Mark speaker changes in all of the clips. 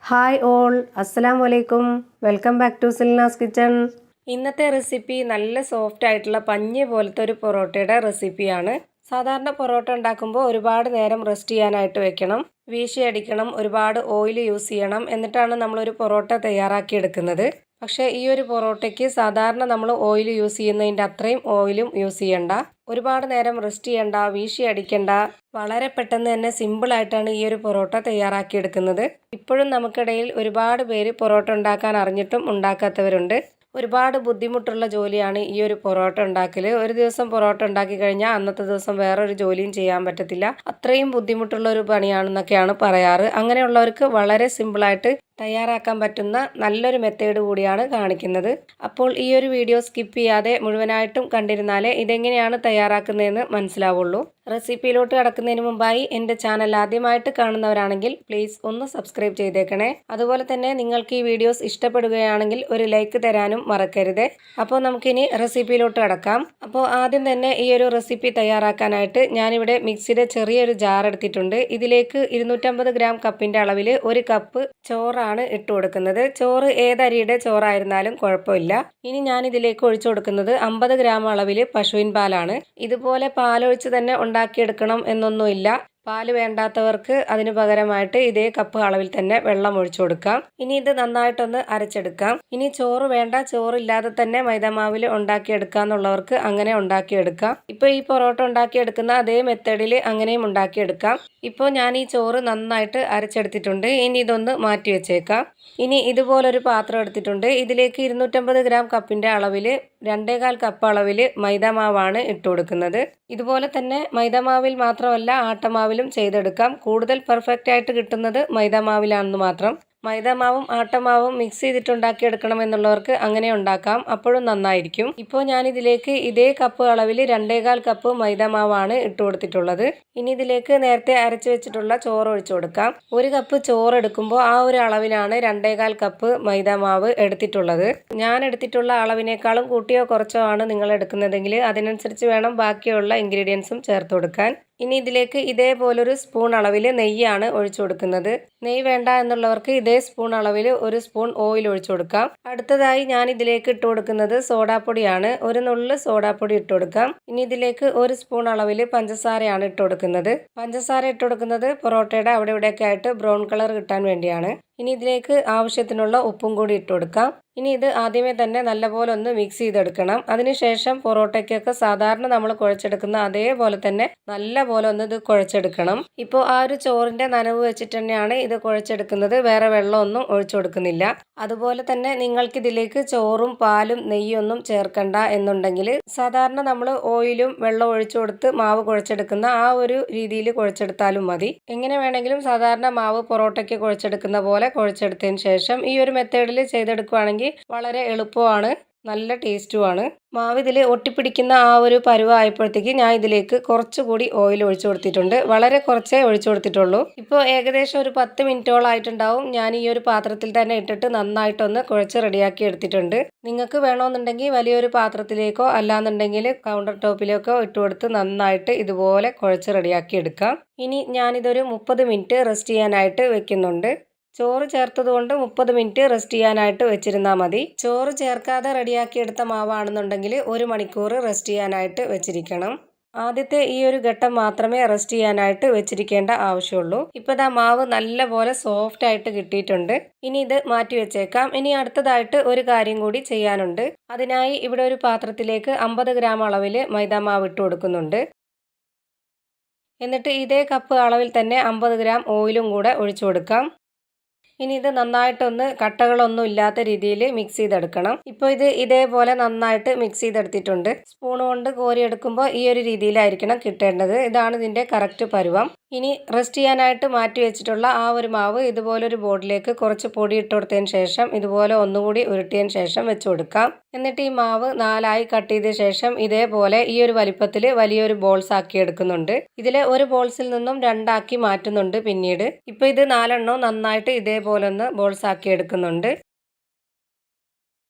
Speaker 1: Hi all, അസ്സലാമു അലൈക്കും. Welcome back to Silna's kitchen. ഇന്നത്തെ റെസിപ്പി നല്ല സോഫ്റ്റ് ആയിട്ടുള്ള പഞ്ഞി പോലത്തെ ഒരു പൊറോട്ടയുടെ റെസിപ്പിയാണ്. സാധാരണ പൊറോട്ട ഉണ്ടാക്കുമ്പോൾ ഒരുപാട് നേരം റെസ്റ്റ് ചെയ്യാനായിട്ട് വെക്കണം, വീശി അടിക്കണം, ഒരുപാട് ഓയിൽ യൂസ് ചെയ്യണം, എന്നിട്ടാണ് നമ്മളൊരു പൊറോട്ട തയ്യാറാക്കി എടുക്കുന്നത്. പക്ഷേ ഈ ഒരു പൊറോട്ടയ്ക്ക് സാധാരണ നമ്മൾ ഓയിൽ യൂസ് ചെയ്യുന്നതിൻ്റെ അത്രയും ഓയിലും യൂസ് ചെയ്യണ്ട, ഒരുപാട് നേരം റെസ്റ്റ് ചെയ്യണ്ട, വീശി അടിക്കണ്ട, വളരെ പെട്ടെന്ന് തന്നെ സിമ്പിളായിട്ടാണ് ഈ ഒരു പൊറോട്ട തയ്യാറാക്കിയെടുക്കുന്നത്. ഇപ്പോഴും നമുക്കിടയിൽ ഒരുപാട് പേര് പൊറോട്ട ഉണ്ടാക്കാൻ അറിഞ്ഞിട്ടും ഉണ്ടാക്കാത്തവരുണ്ട്. ഒരുപാട് ബുദ്ധിമുട്ടുള്ള ജോലിയാണ് ഈ ഒരു പൊറോട്ട ഉണ്ടാക്കൽ. ഒരു ദിവസം പൊറോട്ട ഉണ്ടാക്കി കഴിഞ്ഞാൽ അന്നത്തെ ദിവസം വേറൊരു ജോലിയും ചെയ്യാൻ പറ്റത്തില്ല. അത്രയും ബുദ്ധിമുട്ടുള്ള ഒരു പണിയാണെന്നൊക്കെയാണ് പറയാറ്. അങ്ങനെയുള്ളവർക്ക് വളരെ സിമ്പിളായിട്ട് തയ്യാറാക്കാൻ പറ്റുന്ന നല്ലൊരു മെത്തേഡ് കൂടിയാണ് കാണിക്കുന്നത്. അപ്പോൾ ഈ ഒരു വീഡിയോ സ്കിപ്പ് ചെയ്യാതെ മുഴുവനായിട്ടും കണ്ടിരുന്നാലേ ഇതെങ്ങനെയാണ് തയ്യാറാക്കുന്നതെന്ന് മനസ്സിലാവുള്ളൂ. റെസിപ്പിയിലോട്ട് കടക്കുന്നതിന് മുമ്പായി എൻ്റെ ചാനൽ ആദ്യമായിട്ട് കാണുന്നവരാണെങ്കിൽ പ്ലീസ് ഒന്ന് സബ്സ്ക്രൈബ് ചെയ്തേക്കണേ. അതുപോലെ തന്നെ നിങ്ങൾക്ക് ഈ വീഡിയോസ് ഇഷ്ടപ്പെടുകയാണെങ്കിൽ ഒരു ലൈക്ക് തരാനും മറക്കരുത്. അപ്പോൾ നമുക്കിനി റെസിപ്പിയിലോട്ട് കടക്കാം. അപ്പോൾ ആദ്യം തന്നെ ഈ ഒരു റെസിപ്പി തയ്യാറാക്കാനായിട്ട് ഞാനിവിടെ മിക്സിയുടെ ചെറിയൊരു ജാർ എടുത്തിട്ടുണ്ട്. ഇതിലേക്ക് 250 ഗ്രാം കപ്പിൻ്റെ അളവിൽ 1 കപ്പ് ചോറാണ് ഇട്ട് കൊടുക്കുന്നത്. ചോറ് ഏതരിയുടെ ചോറായിരുന്നാലും കുഴപ്പമില്ല. ഇനി ഞാൻ ഇതിലേക്ക് ഒഴിച്ചു കൊടുക്കുന്നത് 50 ഗ്രാം അളവിൽ പശുവിൻ പാലാണ്. ഇതുപോലെ പാലൊഴിച്ച് തന്നെ ഉണ്ടാക്കിയെടുക്കണം എന്നൊന്നുമില്ല. പാല് വേണ്ടാത്തവർക്ക് അതിന് പകരമായിട്ട് ഇതേ കപ്പ് അളവിൽ തന്നെ വെള്ളം ഒഴിച്ചു കൊടുക്കാം. ഇനി ഇത് നന്നായിട്ടൊന്ന് അരച്ചെടുക്കാം. ഇനി ചോറ് വേണ്ട, ചോറില്ലാതെ തന്നെ മൈദാമാവിൽ ഉണ്ടാക്കിയെടുക്കാന്നുള്ളവർക്ക് അങ്ങനെ ഉണ്ടാക്കിയെടുക്കാം. ഇപ്പോൾ ഈ പൊറോട്ട ഉണ്ടാക്കിയെടുക്കുന്ന അതേ മെത്തേഡിൽ അങ്ങനെയും ഉണ്ടാക്കിയെടുക്കാം. ഇപ്പോൾ ഞാൻ ഈ ചോറ് നന്നായിട്ട് അരച്ചെടുത്തിട്ടുണ്ട്. ഇനി ഇതൊന്ന് മാറ്റി വെച്ചേക്കാം. ഇനി ഇതുപോലൊരു പാത്രം എടുത്തിട്ടുണ്ട്. ഇതിലേക്ക് 250 ഗ്രാം കപ്പിൻ്റെ അളവിൽ 2.25 കപ്പ് അളവിൽ മൈദാമാവാണ് ഇട്ട് കൊടുക്കുന്നത്. ഇതുപോലെ തന്നെ മൈദാമാവിൽ മാത്രമല്ല ആട്ടമാവിലും ചെയ്തെടുക്കാം. കൂടുതൽ പെർഫെക്റ്റ് ആയിട്ട് കിട്ടുന്നത് മൈദാമാവിലാണെന്ന് മാത്രം. മൈദാമാവും ആട്ടമാവും മിക്സ് ചെയ്തിട്ടുണ്ടാക്കിയെടുക്കണം എന്നുള്ളവർക്ക് അങ്ങനെ ഉണ്ടാക്കാം, അപ്പോഴും നന്നായിരിക്കും. ഇപ്പോൾ ഞാനിതിലേക്ക് ഇതേ കപ്പ് അളവിൽ 2.25 കപ്പ് മൈദാമാവാണ് ഇട്ട് കൊടുത്തിട്ടുള്ളത്. ഇനി ഇതിലേക്ക് നേരത്തെ അരച്ചു വെച്ചിട്ടുള്ള ചോറ് ഒഴിച്ചു കൊടുക്കാം. 1 കപ്പ് ചോറ് എടുക്കുമ്പോൾ ആ ഒരു അളവിലാണ് 2.25 കപ്പ് മൈദാമാവ് എടുത്തിട്ടുള്ളത്. ഞാൻ എടുത്തിട്ടുള്ള അളവിനേക്കാളും കൂട്ടിയോ കുറച്ചോ ആണ് നിങ്ങൾ എടുക്കുന്നതെങ്കിൽ അതിനനുസരിച്ച് വേണം ബാക്കിയുള്ള ഇൻഗ്രീഡിയൻസും ചേർത്ത് കൊടുക്കാൻ. ഇനി ഇതിലേക്ക് ഇതേപോലൊരു സ്പൂൺ അളവിൽ നെയ്യാണ് ഒഴിച്ചു കൊടുക്കുന്നത്. നെയ്യ് വേണ്ട എന്നുള്ളവർക്ക് ഇതേ സ്പൂൺ അളവിൽ 1 സ്പൂൺ ഓയിൽ ഒഴിച്ചു കൊടുക്കാം. അടുത്തതായി ഞാൻ ഇതിലേക്ക് ഇട്ട് കൊടുക്കുന്നത് സോഡാപ്പൊടിയാണ്. 1 നുള്ള് സോഡാപ്പൊടി ഇട്ട് കൊടുക്കാം. ഇനി ഇതിലേക്ക് 1 സ്പൂൺ അളവിൽ പഞ്ചസാരയാണ് ഇട്ട് കൊടുക്കുന്നത്. പഞ്ചസാര ഇട്ട് കൊടുക്കുന്നത് പൊറോട്ടയുടെ അവിടെ ഇവിടെയൊക്കെ ആയിട്ട് ബ്രൗൺ കളർ കിട്ടാൻ വേണ്ടിയാണ്. ഇനി ഇതിലേക്ക് ആവശ്യത്തിനുള്ള ഉപ്പും കൂടി ഇട്ട് കൊടുക്കാം. ഇനി ഇത് ആദ്യമേ തന്നെ നല്ലപോലെ ഒന്ന് മിക്സ് ചെയ്തെടുക്കണം. അതിനുശേഷം പൊറോട്ടയ്ക്കൊക്കെ സാധാരണ നമ്മൾ കുഴച്ചെടുക്കുന്ന അതേപോലെ തന്നെ നല്ലപോലെ ഒന്ന് ഇത് കുഴച്ചെടുക്കണം. ഇപ്പോൾ ആ ഒരു ചോറിൻ്റെ നനവ് വെച്ചിട്ട് തന്നെയാണ് ഇത് കുഴച്ചെടുക്കുന്നത്. വേറെ വെള്ളമൊന്നും ഒഴിച്ചു കൊടുക്കുന്നില്ല. അതുപോലെ തന്നെ നിങ്ങൾക്കിതിലേക്ക് ചോറും പാലും നെയ്യൊന്നും ചേർക്കണ്ട എന്നുണ്ടെങ്കിൽ സാധാരണ നമ്മൾ ഓയിലും വെള്ളം ഒഴിച്ചു കൊടുത്ത് മാവ് കുഴച്ചെടുക്കുന്ന ആ ഒരു രീതിയിൽ കുഴച്ചെടുത്താലും മതി. എങ്ങനെ വേണമെങ്കിലും സാധാരണ മാവ് പൊറോട്ടയ്ക്ക് കുഴച്ചെടുക്കുന്ന പോലെ കുഴച്ചെടുത്തതിന് ശേഷം ഈ ഒരു മെത്തേഡിൽ ചെയ്തെടുക്കുകയാണെങ്കിൽ വളരെ എളുപ്പമാണ്, നല്ല ടേസ്റ്റുമാണ്. മാവ് ഇതിൽ ഒട്ടിപ്പിടിക്കുന്ന ആ ഒരു പരുവായപ്പോഴത്തേക്ക് ഞാൻ ഇതിലേക്ക് കുറച്ചുകൂടി ഓയിൽ ഒഴിച്ചു കൊടുത്തിട്ടുണ്ട്. വളരെ കുറച്ചേ ഒഴിച്ചു കൊടുത്തിട്ടുള്ളൂ. ഇപ്പോൾ ഏകദേശം ഒരു 10 മിനിറ്റോളം ആയിട്ടുണ്ടാവും. ഞാൻ ഈ ഒരു പാത്രത്തിൽ തന്നെ ഇട്ടിട്ട് നന്നായിട്ടൊന്ന് കുഴച്ച് റെഡിയാക്കി എടുത്തിട്ടുണ്ട്. നിങ്ങൾക്ക് വേണമെന്നുണ്ടെങ്കിൽ വലിയൊരു പാത്രത്തിലേക്കോ അല്ലാന്നുണ്ടെങ്കിൽ കൗണ്ടർ ടോപ്പിലേക്കോ ഇട്ട് കൊടുത്ത് നന്നായിട്ട് ഇതുപോലെ കുഴച്ച് റെഡിയാക്കി എടുക്കാം. ഇനി ഞാനിതൊരു 30 മിനിറ്റ് റെസ്റ്റ് ചെയ്യാനായിട്ട് വെക്കുന്നുണ്ട്. ചോറ് ചേർത്തതുകൊണ്ട് 30 മിനിറ്റ് റെസ്റ്റ് ചെയ്യാനായിട്ട് വെച്ചിരുന്നാൽ മതി. ചോറ് ചേർക്കാതെ റെഡിയാക്കിയെടുത്ത മാവാണെന്നുണ്ടെങ്കിൽ 1 മണിക്കൂർ റെസ്റ്റ് ചെയ്യാനായിട്ട് വെച്ചിരിക്കണം. ആദ്യത്തെ ഈ ഒരു ഘട്ടം മാത്രമേ റെസ്റ്റ് ചെയ്യാനായിട്ട് വെച്ചിരിക്കേണ്ട ആവശ്യമുള്ളൂ. ഇപ്പോൾ ദാ മാവ് നല്ലപോലെ സോഫ്റ്റ് ആയിട്ട് കിട്ടിയിട്ടുണ്ട്. ഇനി ഇത് മാറ്റി വെച്ചേക്കാം. ഇനി അടുത്തതായിട്ട് ഒരു കാര്യം കൂടി ചെയ്യാനുണ്ട്. അതിനായി ഇവിടെ ഒരു പാത്രത്തിലേക്ക് 50 ഗ്രാം അളവിൽ മൈദാമാവ് ഇട്ട് കൊടുക്കുന്നുണ്ട്. എന്നിട്ട് ഇതേ കപ്പ് അളവിൽ തന്നെ 50 ഗ്രാം ഓയിലും കൂടെ ഒഴിച്ചു കൊടുക്കാം. ഇനി ഇത് നന്നായിട്ടൊന്ന് കട്ടകളൊന്നും ഇല്ലാത്ത രീതിയിൽ മിക്സ് ചെയ്തെടുക്കണം. ഇപ്പോൾ ഇത് ഇതേപോലെ നന്നായിട്ട് മിക്സ് ചെയ്തെടുത്തിട്ടുണ്ട്. സ്പൂൺ കൊണ്ട് കോരിയെടുക്കുമ്പോൾ ഈ ഒരു രീതിയിലായിരിക്കണം കിട്ടേണ്ടത്. ഇതാണ് ഇതിൻ്റെ കറക്റ്റ് പരുവം. ഇനി റെസ്റ്റ് ചെയ്യാനായിട്ട് മാറ്റി വെച്ചിട്ടുള്ള ആ ഒരു മാവ് ഇതുപോലൊരു ബോർഡിലേക്ക് കുറച്ച് പൊടി ഇട്ട് കൊടുത്തതിന് ശേഷം ഇതുപോലെ ഒന്നുകൂടി ഉരുട്ടിയതിന് ശേഷം വെച്ച് കൊടുക്കാം. എന്നിട്ട് ഈ മാവ് 4ആയി കട്ട് ചെയ്ത ശേഷം ഇതേപോലെ ഈ ഒരു വലിപ്പത്തിൽ വലിയൊരു ബോൾസ് ആക്കി എടുക്കുന്നുണ്ട്. ഇതിൽ ഒരു ബോൾസിൽ നിന്നും 2 ആക്കി മാറ്റുന്നുണ്ട് പിന്നീട്. ഇപ്പോൾ ഇത് 4 എണ്ണവും നന്നായിട്ട് ഇതേപോലെ ഒന്ന് ബോൾസ് ആക്കി എടുക്കുന്നുണ്ട്.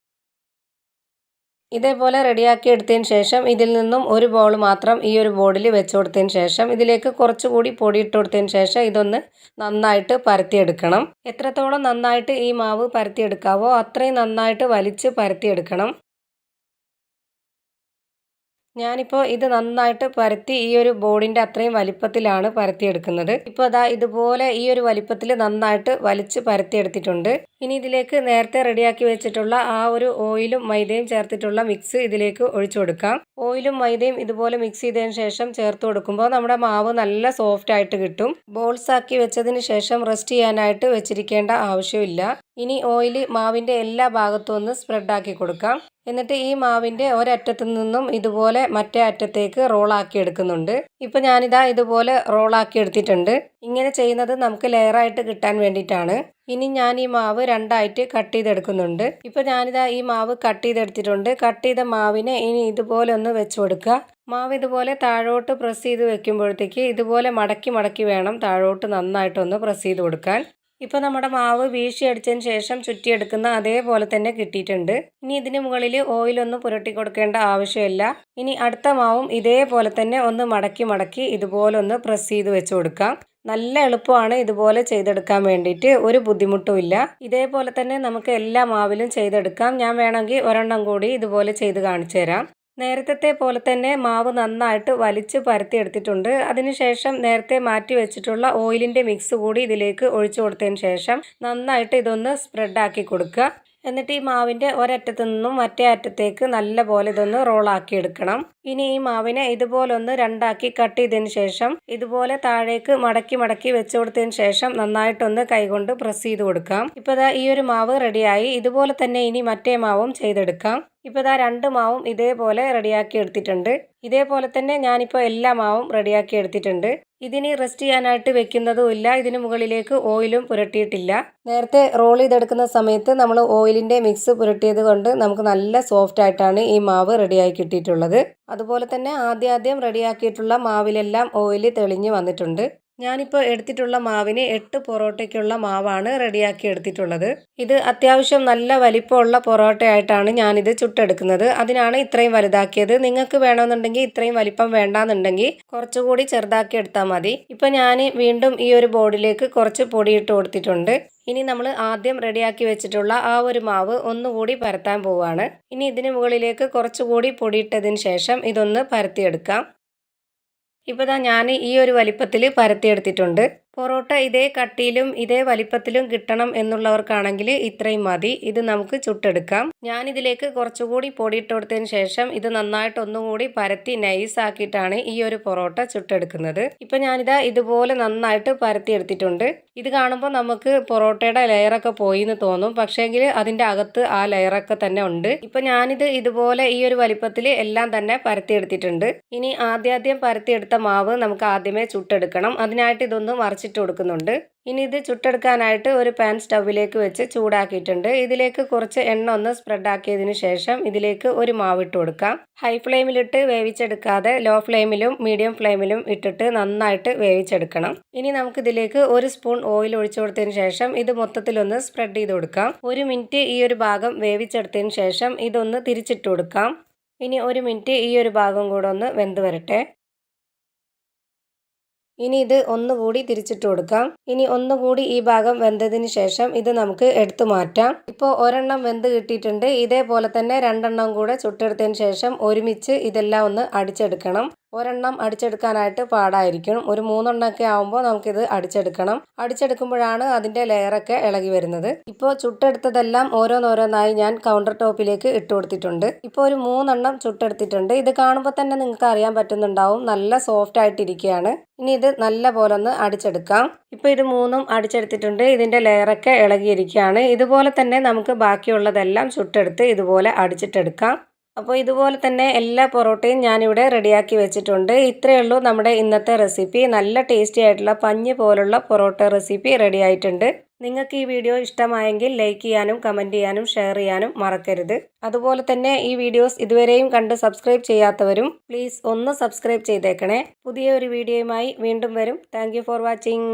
Speaker 1: ഇതേപോലെ റെഡിയാക്കി എടുത്തതിന് ശേഷം ഇതിൽ നിന്നും ഒരു ബോൾ മാത്രം ഈ ഒരു ബോർഡിൽ വെച്ച് കൊടുത്തതിന് ശേഷം ഇതിലേക്ക് കുറച്ചുകൂടി പൊടി ഇട്ട് കൊടുത്തതിന് ശേഷം ഇതൊന്ന് നന്നായിട്ട് പരത്തിയെടുക്കണം. എത്രത്തോളം നന്നായിട്ട് ഈ മാവ് പരത്തിയെടുക്കാവോ അത്രയും നന്നായിട്ട് വലിച്ച് പരത്തിയെടുക്കണം. ഞാനിപ്പോൾ ഇത് നന്നായിട്ട് പരത്തി ഈ ഒരു ബോർഡിൻ്റെ അത്രയും വലിപ്പത്തിലാണ് പരത്തിയെടുക്കുന്നത്. ഇപ്പോൾ അതാ ഇതുപോലെ ഈ ഒരു വലിപ്പത്തിൽ നന്നായിട്ട് വലിച്ച് പരത്തിയെടുത്തിട്ടുണ്ട്. ഇനി ഇതിലേക്ക് നേരത്തെ റെഡിയാക്കി വെച്ചിട്ടുള്ള ആ ഒരു ഓയിലും മൈദയും ചേർത്തിട്ടുള്ള മിക്സ് ഇതിലേക്ക് ഒഴിച്ചു കൊടുക്കാം. ഓയിലും മൈദയും ഇതുപോലെ മിക്സ് ചെയ്തതിന് ശേഷം ചേർത്ത് കൊടുക്കുമ്പോൾ നമ്മുടെ മാവ് നല്ല സോഫ്റ്റ് ആയിട്ട് കിട്ടും. ബോൾസ് ആക്കി വെച്ചതിന് ശേഷം റെസ്റ്റ് ചെയ്യാനായിട്ട് വെച്ചിരിക്കേണ്ട ആവശ്യമില്ല. ഇനി ഓയിൽ മാവിൻ്റെ എല്ലാ ഭാഗത്തും ഒന്ന് സ്പ്രെഡാക്കി കൊടുക്കാം. എന്നിട്ട് ഈ മാവിൻ്റെ ഒരറ്റത്തു നിന്നും ഇതുപോലെ മറ്റേ അറ്റത്തേക്ക് റോളാക്കി എടുക്കുന്നുണ്ട്. ഇപ്പം ഞാനിതാ ഇതുപോലെ റോളാക്കി എടുത്തിട്ടുണ്ട്. ഇങ്ങനെ ചെയ്യുന്നത് നമുക്ക് ലെയറായിട്ട് കിട്ടാൻ വേണ്ടിയിട്ടാണ്. ഇനി ഞാൻ ഈ മാവ് രണ്ടായിട്ട് കട്ട് ചെയ്തെടുക്കുന്നുണ്ട്. ഇപ്പം ഞാനിതാ ഈ മാവ് കട്ട് ചെയ്തെടുത്തിട്ടുണ്ട്. കട്ട് ചെയ്ത മാവിനെ ഇനി ഇതുപോലെ ഒന്ന് വെച്ച് കൊടുക്കുക. മാവ് ഇതുപോലെ താഴോട്ട് പ്രസ് ചെയ്ത് വെക്കുമ്പോഴത്തേക്ക് ഇതുപോലെ മടക്കി മടക്കി വേണം താഴോട്ട് നന്നായിട്ടൊന്ന് പ്രസ് ചെയ്ത് കൊടുക്കാൻ. ഇപ്പോൾ നമ്മുടെ മാവ് വീശി അടിച്ചതിന് ശേഷം ചുറ്റിയെടുക്കുന്ന അതേപോലെ തന്നെ കിട്ടിയിട്ടുണ്ട്. ഇനി ഇതിന് മുകളിൽ ഓയിലൊന്നും പുരട്ടി കൊടുക്കേണ്ട ആവശ്യമില്ല. ഇനി അടുത്ത മാവും ഇതേപോലെ തന്നെ ഒന്ന് മടക്കി മടക്കി ഇതുപോലെ ഒന്ന് പ്രസ് ചെയ്ത് വെച്ച് കൊടുക്കാം. നല്ല എളുപ്പമാണ് ഇതുപോലെ ചെയ്തെടുക്കാൻ വേണ്ടിയിട്ട്, ഒരു ബുദ്ധിമുട്ടും ഇല്ല. ഇതേപോലെ തന്നെ നമുക്ക് എല്ലാ മാവിലും ചെയ്തെടുക്കാം. ഞാൻ വേണമെങ്കിൽ ഒരെണ്ണം കൂടി ഇതുപോലെ ചെയ്ത് കാണിച്ചു തരാം. നേരത്തെ പോലെ തന്നെ മാവ് നന്നായിട്ട് വലിച്ച് പരത്തി എടുത്തിട്ടുണ്ട്. അതിനുശേഷം നേരത്തെ മാറ്റി വെച്ചിട്ടുള്ള ഓയിലിൻ്റെ മിക്സ് കൂടി ഇതിലേക്ക് ഒഴിച്ചു കൊടുത്തതിന് ശേഷം നന്നായിട്ട് ഇതൊന്ന് സ്പ്രെഡാക്കി കൊടുക്കുക. എന്നിട്ട് ഈ മാവിൻ്റെ ഒരറ്റത്തു നിന്നും മറ്റേ അറ്റത്തേക്ക് നല്ല പോലെ ഇതൊന്ന് റോളാക്കി എടുക്കണം. ഇനി ഈ മാവിനെ ഇതുപോലെ ഒന്ന് രണ്ടാക്കി കട്ട് ചെയ്തതിന് ശേഷം ഇതുപോലെ താഴേക്ക് മടക്കി മടക്കി വെച്ച് കൊടുത്തതിന് ശേഷം നന്നായിട്ടൊന്ന് കൈകൊണ്ട് പ്രസ് ചെയ്ത് കൊടുക്കാം. ഇപ്പോൾ ദാ ഈ ഒരു മാവ് റെഡിയായി. ഇതുപോലെ തന്നെ ഇനി മറ്റേ മാവും ചെയ്തെടുക്കാം. ഇപ്പോൾ ദാ രണ്ട് മാവും ഇതേപോലെ റെഡിയാക്കി എടുത്തിട്ടുണ്ട്. ഇതേപോലെ തന്നെ ഞാനിപ്പോൾ എല്ലാ മാവും റെഡിയാക്കി എടുത്തിട്ടുണ്ട്. ഇതിനി റെസ്റ്റ് ചെയ്യാനായിട്ട് വെക്കുന്നതും ഇല്ല. ഇതിന് മുകളിലേക്ക് ഓയിലും പുരട്ടിയിട്ടില്ല. നേരത്തെ റോൾ ചെയ്തെടുക്കുന്ന സമയത്ത് നമ്മൾ ഓയിലിൻ്റെ മിക്സ് പുരട്ടിയത് കൊണ്ട് നമുക്ക് നല്ല സോഫ്റ്റ് ആയിട്ടാണ് ഈ മാവ് റെഡിയായി കിട്ടിയിട്ടുള്ളത്. അതുപോലെ തന്നെ ആദ്യം റെഡിയാക്കിയിട്ടുള്ള മാവിലെല്ലാം ഓയിൽ തെളിഞ്ഞ് വന്നിട്ടുണ്ട്. ഞാനിപ്പോൾ എടുത്തിട്ടുള്ള മാവിന് 8 പൊറോട്ടയ്ക്കുള്ള മാവാണ് റെഡിയാക്കി എടുത്തിട്ടുള്ളത്. ഇത് അത്യാവശ്യം നല്ല വലിപ്പമുള്ള പൊറോട്ടയായിട്ടാണ് ഞാനിത് ചുട്ടെടുക്കുന്നത്. അതിനാണ് ഇത്രയും വലുതാക്കിയത്. നിങ്ങൾക്ക് വേണമെന്നുണ്ടെങ്കിൽ ഇത്രയും വലിപ്പം വേണ്ടാന്നുണ്ടെങ്കിൽ കുറച്ചുകൂടി ചെറുതാക്കി എടുത്താൽ മതി. ഇപ്പം ഞാൻ വീണ്ടും ഈ ഒരു ബോർഡിലേക്ക് കുറച്ച് പൊടിയിട്ട് കൊടുത്തിട്ടുണ്ട്. ഇനി നമ്മൾ ആദ്യം റെഡിയാക്കി വെച്ചിട്ടുള്ള ആ ഒരു മാവ് ഒന്നുകൂടി പരത്താൻ പോവുകയാണ്. ഇനി ഇതിന് മുകളിലേക്ക് കുറച്ചുകൂടി പൊടിയിട്ടതിന് ശേഷം ഇതൊന്ന് പരത്തിയെടുക്കാം. ഇപ്പോൾ ദാ ഞാൻ ഈ ഒരു വലിപ്പത്തിൽ പരത്തിയെടുത്തിട്ടുണ്ട്. പൊറോട്ട ഇതേ കട്ടിയിലും ഇതേ വലിപ്പത്തിലും കിട്ടണം എന്നുള്ളവർക്കാണെങ്കിൽ ഇത്രയും മതി. ഇത് നമുക്ക് ചുട്ടെടുക്കാം. ഞാനിതിലേക്ക് കുറച്ചുകൂടി പൊടിയിട്ട് കൊടുത്തതിന് ശേഷം ഇത് നന്നായിട്ട് ഒന്നുകൂടി പരത്തി നൈസാക്കിയിട്ടാണ് ഈ ഒരു പൊറോട്ട ചുട്ടെടുക്കുന്നത്. ഇപ്പം ഞാനിതാ ഇതുപോലെ നന്നായിട്ട് പരത്തിയെടുത്തിട്ടുണ്ട്. ഇത് കാണുമ്പോൾ നമുക്ക് പൊറോട്ടയുടെ ലെയറൊക്കെ പോയി എന്ന് തോന്നും. പക്ഷേങ്കിൽ അതിൻ്റെ അകത്ത് ആ ലെയറൊക്കെ തന്നെ ഉണ്ട്. ഇപ്പം ഞാനിത് ഇതുപോലെ ഈ ഒരു വലിപ്പത്തിൽ എല്ലാം തന്നെ പരത്തിയെടുത്തിട്ടുണ്ട്. ഇനി ആദ്യം പരത്തിയെടുത്ത മാവ് നമുക്ക് ആദ്യമേ ചുട്ടെടുക്കണം. അതിനായിട്ട് ഇതൊന്ന് മറിച്ചിട്ട് കൊടുക്കുന്നുണ്ട്. ഇനി ഇത് ചുട്ടെടുക്കാനായിട്ട് ഒരു പാൻ സ്റ്റൗവിലേക്ക് വെച്ച് ചൂടാക്കിയിട്ടുണ്ട്. ഇതിലേക്ക് കുറച്ച് എണ്ണ ഒന്ന് സ്പ്രെഡ് ആക്കിയതിന് ശേഷം ഇതിലേക്ക് ഒരു മാവിട്ട് കൊടുക്കാം. ഹൈ ഫ്ലെയിമിലിട്ട് വേവിച്ചെടുക്കാതെ ലോ ഫ്ലെയിമിലും മീഡിയം ഫ്ലെയിമിലും ഇട്ടിട്ട് നന്നായിട്ട് വേവിച്ചെടുക്കണം. ഇനി നമുക്കിതിലേക്ക് 1 സ്പൂൺ ഓയിൽ ഒഴിച്ചു കൊടുത്തതിന് ശേഷം ഇത് മൊത്തത്തിലൊന്ന് സ്പ്രെഡ് ചെയ്ത് കൊടുക്കാം. 1 മിനിറ്റ് ഈ ഒരു ഭാഗം വേവിച്ചെടുത്തതിന് ശേഷം ഇതൊന്ന് തിരിച്ചിട്ട് കൊടുക്കാം. ഇനി 1 മിനിറ്റ് ഈ ഒരു ഭാഗം കൂടെ ഒന്ന് വെന്ത് വരട്ടെ. ഇനി ഇത് ഒന്നുകൂടി തിരിച്ചിട്ട് കൊടുക്കാം. ഇനി ഒന്നുകൂടി ഈ ഭാഗം വെന്തതിന് ശേഷം ഇത് നമുക്ക് എടുത്തു മാറ്റാം. ഇപ്പോൾ ഒരെണ്ണം വെന്ത് കിട്ടിയിട്ടുണ്ട്. ഇതേപോലെ തന്നെ 2 എണ്ണം കൂടെ ചുട്ടെടുത്തതിന് ശേഷം ഒരുമിച്ച് ഇതെല്ലാം ഒന്ന് അടിച്ചെടുക്കണം. ഒരെണ്ണം അടിച്ചെടുക്കാനായിട്ട് പാടായിരിക്കും. ഒരു 3 എണ്ണമൊക്കെ ആവുമ്പോൾ നമുക്കിത് അടിച്ചെടുക്കണം. അടിച്ചെടുക്കുമ്പോഴാണ് അതിൻ്റെ ലെയറൊക്കെ ഇളകി വരുന്നത്. ഇപ്പോൾ ചുട്ടെടുത്തതെല്ലാം ഓരോന്നോരോന്നായി ഞാൻ കൗണ്ടർ ടോപ്പിലേക്ക് ഇട്ട് കൊടുത്തിട്ടുണ്ട്. ഇപ്പോൾ ഒരു 3 എണ്ണം ചുട്ടെടുത്തിട്ടുണ്ട്. ഇത് കാണുമ്പോൾ തന്നെ നിങ്ങൾക്ക് അറിയാൻ പറ്റുന്നുണ്ടാവും നല്ല സോഫ്റ്റ് ആയിട്ടിരിക്കുകയാണ്. ഇനി ഇത് നല്ല പോലെ ഒന്ന് അടിച്ചെടുക്കാം. ഇപ്പോൾ ഇത് 3ഉം അടിച്ചെടുത്തിട്ടുണ്ട്. ഇതിൻ്റെ ലെയറൊക്കെ ഇളകിയിരിക്കുകയാണ്. ഇതുപോലെ തന്നെ നമുക്ക് ബാക്കിയുള്ളതെല്ലാം ചുട്ടെടുത്ത് ഇതുപോലെ അടിച്ചിട്ടെടുക്കാം. അപ്പോൾ ഇതുപോലെ തന്നെ എല്ലാ പൊറോട്ടയും ഞാനിവിടെ റെഡിയാക്കി വെച്ചിട്ടുണ്ട്. ഇത്രയേ ഉള്ളൂ നമ്മുടെ ഇന്നത്തെ റെസിപ്പി. നല്ല ടേസ്റ്റി ആയിട്ടുള്ള പഞ്ഞ് പോലുള്ള പൊറോട്ട റെസിപ്പി റെഡി ആയിട്ടുണ്ട്. നിങ്ങൾക്ക് ഈ വീഡിയോ ഇഷ്ടമായെങ്കിൽ ലൈക്ക് ചെയ്യാനും കമൻറ്റ് ചെയ്യാനും ഷെയർ ചെയ്യാനും മറക്കരുത്. അതുപോലെ തന്നെ ഈ വീഡിയോസ് ഇതുവരെയും കണ്ട് സബ്സ്ക്രൈബ് ചെയ്യാത്തവരും പ്ലീസ് ഒന്ന് സബ്സ്ക്രൈബ് ചെയ്തേക്കണേ. പുതിയ ഒരു വീഡിയോയുമായി വീണ്ടും വരും. Thank you for watching.